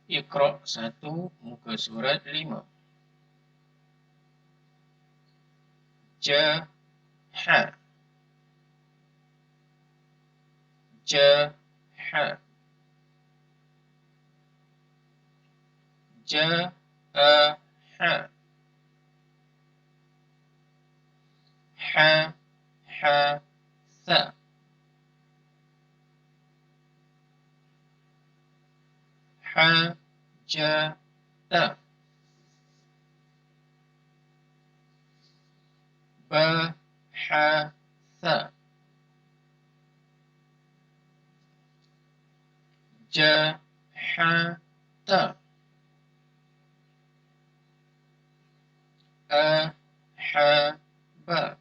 Iqra 1, muka surat 5. Hjh Hjh Hjh Th Hajat Bahath Jahat Ahab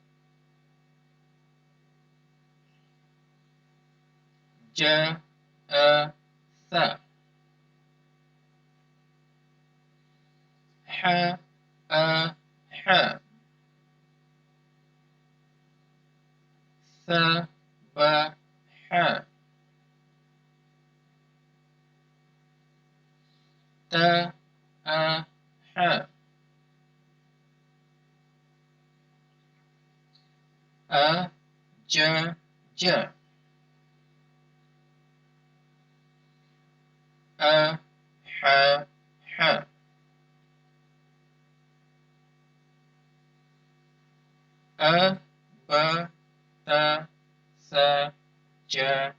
Jath Ha Sabah Ta'ah Ajaj Ahah Abatasajah